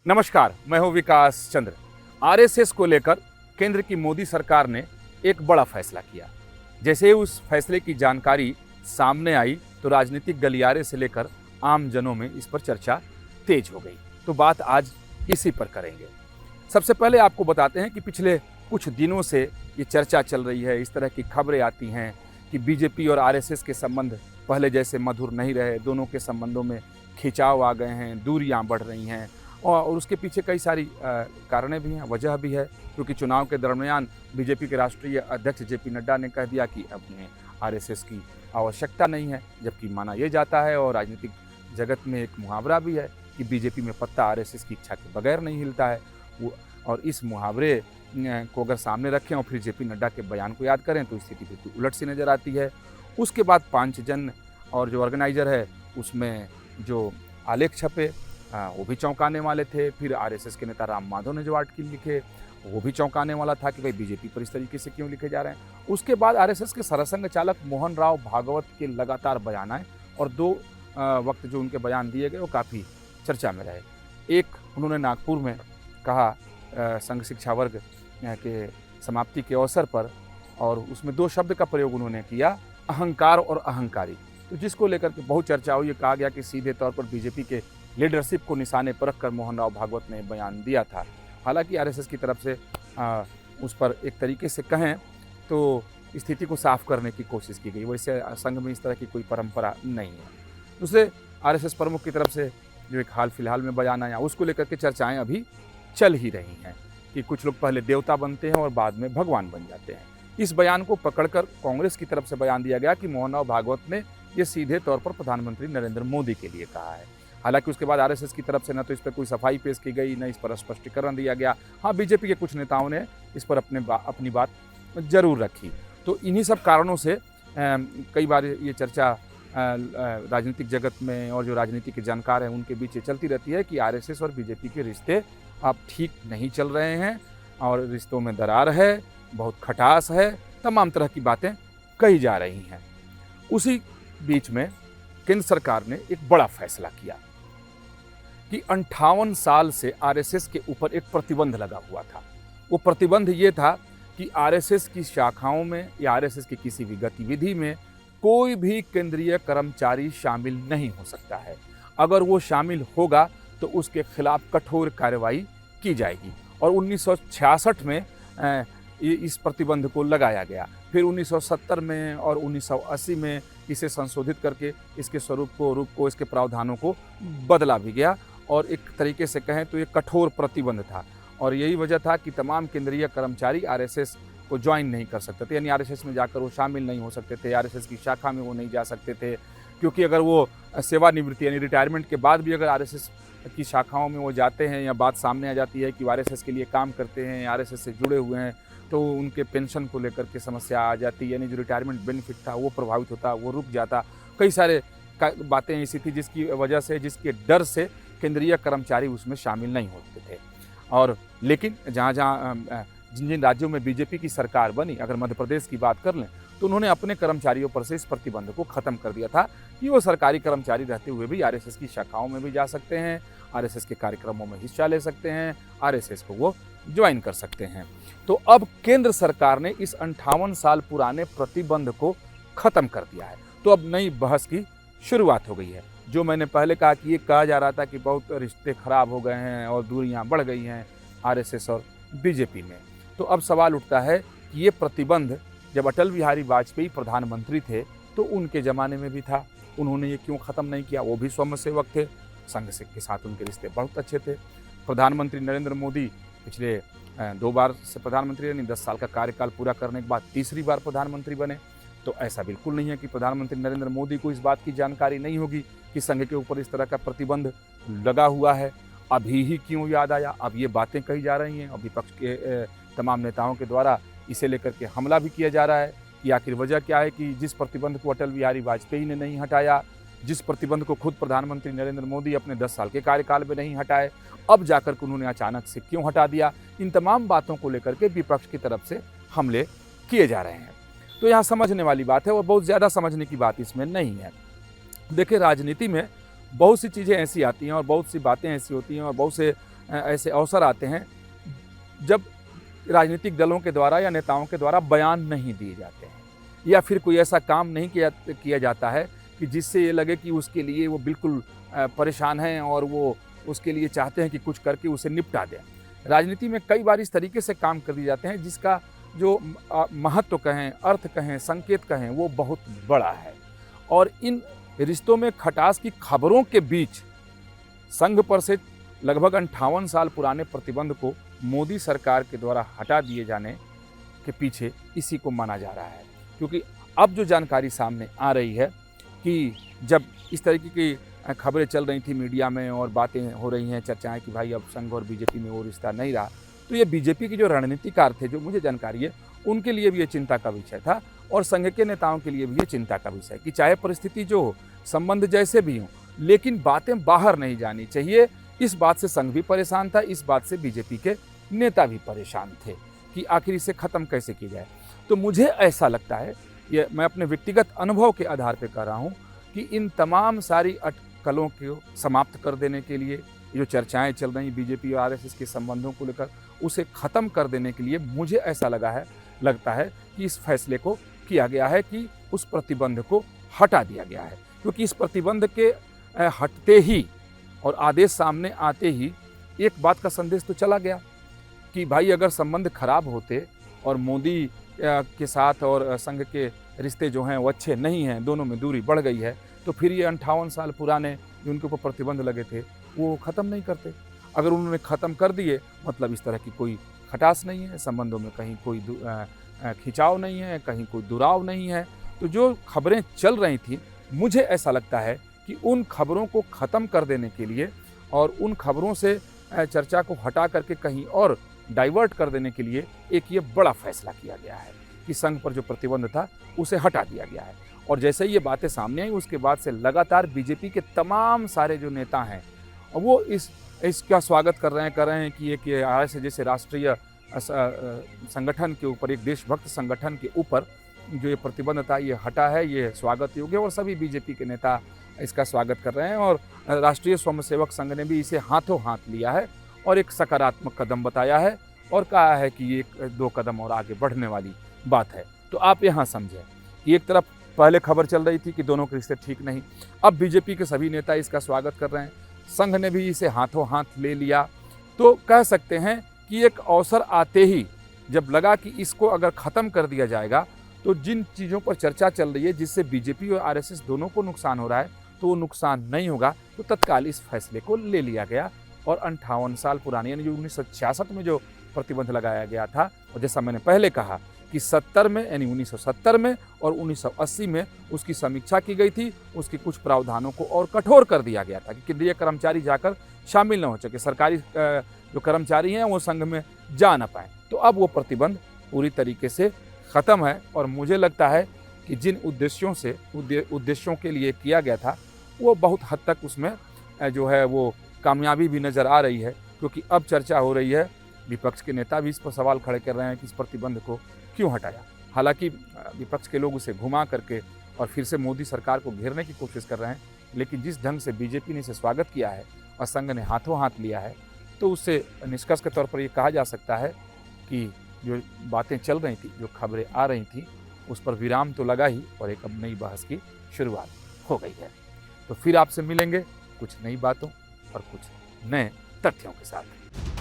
नमस्कार, मैं हूं विकास चंद्र। आरएसएस को लेकर केंद्र की मोदी सरकार ने एक बड़ा फैसला किया। जैसे ही उस फैसले की जानकारी सामने आई तो राजनीतिक गलियारे से लेकर आम जनों में इस पर चर्चा तेज हो गई। तो बात आज इसी पर करेंगे। सबसे पहले आपको बताते हैं कि पिछले कुछ दिनों से ये चर्चा चल रही है, इस तरह की खबरें आती हैं कि बीजेपी और आरएसएस के संबंध पहले जैसे मधुर नहीं रहे, दोनों के संबंधों में खिंचाव आ गए हैं, दूरियां बढ़ रही हैं और उसके पीछे कई सारी कारणें भी हैं, वजह भी है। क्योंकि चुनाव के दरमियान बीजेपी के राष्ट्रीय अध्यक्ष जेपी नड्डा ने कह दिया कि अपने आरएसएस की आवश्यकता नहीं है, जबकि माना यह जाता है और राजनीतिक जगत में एक मुहावरा भी है कि बीजेपी में पत्ता आरएसएस की इच्छा के बगैर नहीं हिलता है। और इस मुहावरे को अगर सामने रखें और फिर जेपी नड्डा के बयान को याद करें तो स्थिति बिल्कुल उलट सी नज़र आती है। उसके बाद पांचजन और जो ऑर्गेनाइजर है उसमें जो आलेख छपे वो भी चौंकाने वाले थे। फिर आरएसएस के नेता राम माधव ने जो आर्टिकल लिखे वो भी चौंकाने वाला था कि भाई बीजेपी पर इस तरीके से क्यों लिखे जा रहे हैं। उसके बाद आरएसएस के सरसंघ चालक मोहन राव भागवत के लगातार बयान आए और दो वक्त जो उनके बयान दिए गए वो काफ़ी चर्चा में रहे। एक उन्होंने नागपुर में कहा संघ शिक्षा वर्ग के समाप्ति के अवसर पर, और उसमें दो शब्द का प्रयोग उन्होंने किया, अहंकार और अहंकारी। तो जिसको लेकर के बहुत चर्चा हुई, कहा गया कि सीधे तौर पर बीजेपी के लीडरशिप को निशाने पर रखकर मोहन राव भागवत ने बयान दिया था। हालांकि आरएसएस की तरफ से उस पर एक तरीके से कहें तो स्थिति को साफ करने की कोशिश की गई। वैसे संघ में इस तरह की कोई परंपरा नहीं है। दूसरे आरएसएस प्रमुख की तरफ से जो एक हाल फिलहाल में बयान आया उसको लेकर के चर्चाएं अभी चल ही रही हैं कि कुछ लोग पहले देवता बनते हैं और बाद में भगवान बन जाते हैं। इस बयान को पकड़कर कांग्रेस की तरफ से बयान दिया गया कि मोहन राव भागवत ने ये सीधे तौर पर प्रधानमंत्री नरेंद्र मोदी के लिए कहा है। हालांकि उसके बाद आरएसएस की तरफ से न तो इस पर कोई सफाई पेश की गई, न इस पर स्पष्टीकरण दिया गया। हाँ, बीजेपी के कुछ नेताओं ने इस पर अपनी बात जरूर रखी। तो इन्हीं सब कारणों से कई बार ये चर्चा राजनीतिक जगत में और जो राजनीति के जानकार हैं उनके बीच ये चलती रहती है कि आरएसएस और बीजेपी के रिश्ते अब ठीक नहीं चल रहे हैं और रिश्तों में दरार है, बहुत खटास है, तमाम तरह की बातें कही जा रही हैं। उसी बीच में केंद्र सरकार ने एक बड़ा फैसला किया कि 58 साल से आरएसएस के ऊपर एक प्रतिबंध लगा हुआ था। वो प्रतिबंध ये था कि आरएसएस की शाखाओं में या आरएसएस की किसी भी गतिविधि में कोई भी केंद्रीय कर्मचारी शामिल नहीं हो सकता है। अगर वो शामिल होगा तो उसके खिलाफ कठोर कार्रवाई की जाएगी। और 1966 में इस प्रतिबंध को लगाया गया। फिर 1970 में और 1980 में इसे संशोधित करके इसके स्वरूप को, रूप को, इसके प्रावधानों को बदला भी गया। और एक तरीके से कहें तो ये कठोर प्रतिबंध था और यही वजह था कि तमाम केंद्रीय कर्मचारी आरएसएस को ज्वाइन नहीं कर सकते थे, यानी आरएसएस में जाकर वो शामिल नहीं हो सकते थे, आरएसएस की शाखा में वो नहीं जा सकते थे। क्योंकि अगर वो सेवानिवृत्ति यानी रिटायरमेंट के बाद भी अगर आरएसएस की शाखाओं में वो जाते हैं या बात सामने आ जाती है कि आरएसएस के लिए काम करते हैं, आरएसएस से जुड़े हुए हैं, तो उनके पेंशन को लेकर के समस्या आ जाती, यानी जो रिटायरमेंट बेनिफिट था वो प्रभावित होता, वो रुक जाता। कई सारे बातें ऐसी थी जिसकी वजह से, जिसके डर से केंद्रीय कर्मचारी उसमें शामिल नहीं होते थे। और लेकिन जिन जिन राज्यों में बीजेपी की सरकार बनी, अगर मध्य प्रदेश की बात कर लें तो उन्होंने अपने कर्मचारियों पर से इस प्रतिबंध को खत्म कर दिया था कि वो सरकारी कर्मचारी रहते हुए भी आरएसएस की शाखाओं में भी जा सकते हैं, आरएसएस के कार्यक्रमों में हिस्सा ले सकते हैं, आरएसएस को वो ज्वाइन कर सकते हैं। तो अब केंद्र सरकार ने इस 58 साल पुराने प्रतिबंध को खत्म कर दिया है। तो अब नई बहस की शुरुआत हो गई है। जो मैंने पहले कहा कि ये कहा जा रहा था कि बहुत रिश्ते खराब हो गए हैं और दूरियां बढ़ गई हैं आरएसएस और बीजेपी में, तो अब सवाल उठता है कि ये प्रतिबंध जब अटल बिहारी वाजपेयी प्रधानमंत्री थे तो उनके ज़माने में भी था, उन्होंने ये क्यों ख़त्म नहीं किया? वो भी स्वयंसेवक थे, संघ के साथ उनके रिश्ते बहुत अच्छे थे। प्रधानमंत्री नरेंद्र मोदी पिछले 2 बार से प्रधानमंत्री, यानी 10 साल का कार्यकाल पूरा करने के बाद तीसरी बार प्रधानमंत्री बने। तो ऐसा बिल्कुल नहीं है कि प्रधानमंत्री नरेंद्र मोदी को इस बात की जानकारी नहीं होगी कि संघ के ऊपर इस तरह का प्रतिबंध लगा हुआ है। अभी ही क्यों याद आया? अब ये बातें कही जा रही हैं और विपक्ष के तमाम नेताओं के द्वारा इसे लेकर के हमला भी किया जा रहा है कि आखिर वजह क्या है कि जिस प्रतिबंध को अटल बिहारी वाजपेयी ने नहीं हटाया, जिस प्रतिबंध को खुद प्रधानमंत्री नरेंद्र मोदी अपने 10 साल के कार्यकाल में नहीं हटाए, अब जाकर के उन्होंने अचानक से क्यों हटा दिया? इन तमाम बातों को लेकर के विपक्ष की तरफ से हमले किए जा रहे हैं। तो यहाँ समझने वाली बात है और बहुत ज़्यादा समझने की बात इसमें नहीं है। देखिए, राजनीति में बहुत सी चीज़ें ऐसी आती हैं और बहुत सी बातें ऐसी होती हैं और बहुत से ऐसे अवसर आते हैं जब राजनीतिक दलों के द्वारा या नेताओं के द्वारा बयान नहीं दिए जाते हैं, या फिर कोई ऐसा काम नहीं किया जाता है कि जिससे ये लगे कि उसके लिए वो बिल्कुल परेशान हैं और वो उसके लिए चाहते हैं कि कुछ करके उसे निपटा दें। राजनीति में कई बार इस तरीके से काम कर दिए जाते हैं जिसका जो महत्व कहें, अर्थ कहें, संकेत कहें, वो बहुत बड़ा है। और इन रिश्तों में खटास की खबरों के बीच संघ पर से लगभग 58 साल पुराने प्रतिबंध को मोदी सरकार के द्वारा हटा दिए जाने के पीछे इसी को माना जा रहा है। क्योंकि अब जो जानकारी सामने आ रही है कि जब इस तरीके की खबरें चल रही थी मीडिया में और बातें हो रही हैं, चर्चाएं कि भाई अब संघ और बीजेपी में वो रिश्ता नहीं रहा, तो ये बीजेपी के जो रणनीतिकार थे, जो मुझे जानकारी है, उनके लिए भी ये चिंता का विषय था और संघ के नेताओं के लिए भी ये चिंता का विषय कि चाहे परिस्थिति जो हो, संबंध जैसे भी हों, लेकिन बातें बाहर नहीं जानी चाहिए। इस बात से संघ भी परेशान था, इस बात से बीजेपी के नेता भी परेशान थे कि आखिर इसे ख़त्म कैसे किया जाए। तो मुझे ऐसा लगता है, ये मैं अपने व्यक्तिगत अनुभव के आधार पर कर रहा हूँ, कि इन तमाम सारी अटकलों को समाप्त कर देने के लिए जो चर्चाएं चल रही बीजेपी और आरएसएस के संबंधों को लेकर, उसे ख़त्म कर देने के लिए मुझे ऐसा लगता है कि इस फैसले को किया गया है कि उस प्रतिबंध को हटा दिया गया है। क्योंकि इस प्रतिबंध के हटते ही और आदेश सामने आते ही एक बात का संदेश तो चला गया कि भाई अगर संबंध खराब होते और मोदी के साथ और संघ के रिश्ते जो हैं वो अच्छे नहीं हैं, दोनों में दूरी बढ़ गई है, तो फिर ये 58 साल पुराने जो उनके ऊपर प्रतिबंध लगे थे वो ख़त्म नहीं करते। अगर उन्होंने ख़त्म कर दिए, मतलब इस तरह की कोई खटास नहीं है, संबंधों में कहीं कोई खिंचाव नहीं है, कहीं कोई दुराव नहीं है। तो जो खबरें चल रही थी, मुझे ऐसा लगता है कि उन खबरों को ख़त्म कर देने के लिए और उन खबरों से चर्चा को हटा करके कहीं और डाइवर्ट कर देने के लिए एक ये बड़ा फैसला किया गया है कि संघ पर जो प्रतिबंध था उसे हटा दिया गया है। और जैसे ही ये बातें सामने आई, उसके बाद से लगातार बीजेपी के तमाम सारे जो नेता हैं वो इसका स्वागत कर रहे हैं कि एक आरएसएस जैसे राष्ट्रीय संगठन के ऊपर, एक देशभक्त संगठन के ऊपर जो ये प्रतिबंध था ये हटा है, ये स्वागत योग्य है। और सभी बीजेपी के नेता इसका स्वागत कर रहे हैं और राष्ट्रीय स्वयंसेवक संघ ने भी इसे हाथों हाथ लिया है और एक सकारात्मक कदम बताया है और कहा है कि ये 2 कदम और आगे बढ़ने वाली बात है। तो आप यहाँ समझें कि एक तरफ पहले खबर चल रही थी कि दोनों के रिश्ते ठीक नहीं, अब बीजेपी के सभी नेता इसका स्वागत कर रहे हैं, संघ ने भी इसे हाथों हाथ ले लिया। तो कह सकते हैं कि एक अवसर आते ही जब लगा कि इसको अगर ख़त्म कर दिया जाएगा तो जिन चीज़ों पर चर्चा चल रही है जिससे बीजेपी और आरएसएस दोनों को नुकसान हो रहा है, तो वो नुकसान नहीं होगा। तो तत्काल इस फैसले को ले लिया गया और 58 साल पुरानी, यानी जो 1966 में जो प्रतिबंध लगाया गया था, और जैसा मैंने पहले कहा कि 70 में, यानी 1970 में और 1980 में उसकी समीक्षा की गई थी, उसके कुछ प्रावधानों को और कठोर कर दिया गया था कि केंद्रीय कर्मचारी जाकर शामिल न हो सके, सरकारी जो कर्मचारी हैं वो संघ में जा न पाएँ। तो अब वो प्रतिबंध पूरी तरीके से ख़त्म है और मुझे लगता है कि जिन उद्देश्यों के लिए किया गया था वो बहुत हद तक उसमें जो है वो कामयाबी भी नज़र आ रही है। क्योंकि अब चर्चा हो रही है, विपक्ष के नेता भी इस पर सवाल खड़े कर रहे हैं कि इस प्रतिबंध को क्यों हटाया। हालांकि विपक्ष के लोग उसे घुमा करके और फिर से मोदी सरकार को घेरने की कोशिश कर रहे हैं, लेकिन जिस ढंग से बीजेपी ने इसे स्वागत किया है और संघ ने हाथों हाथ लिया है, तो उससे निष्कर्ष के तौर पर ये कहा जा सकता है कि जो बातें चल रही थी, जो खबरें आ रही थी, उस पर विराम तो लगा ही और एक अब नई बहस की शुरुआत हो गई है। तो फिर आपसे मिलेंगे कुछ नई बातों और कुछ नए तथ्यों के साथ।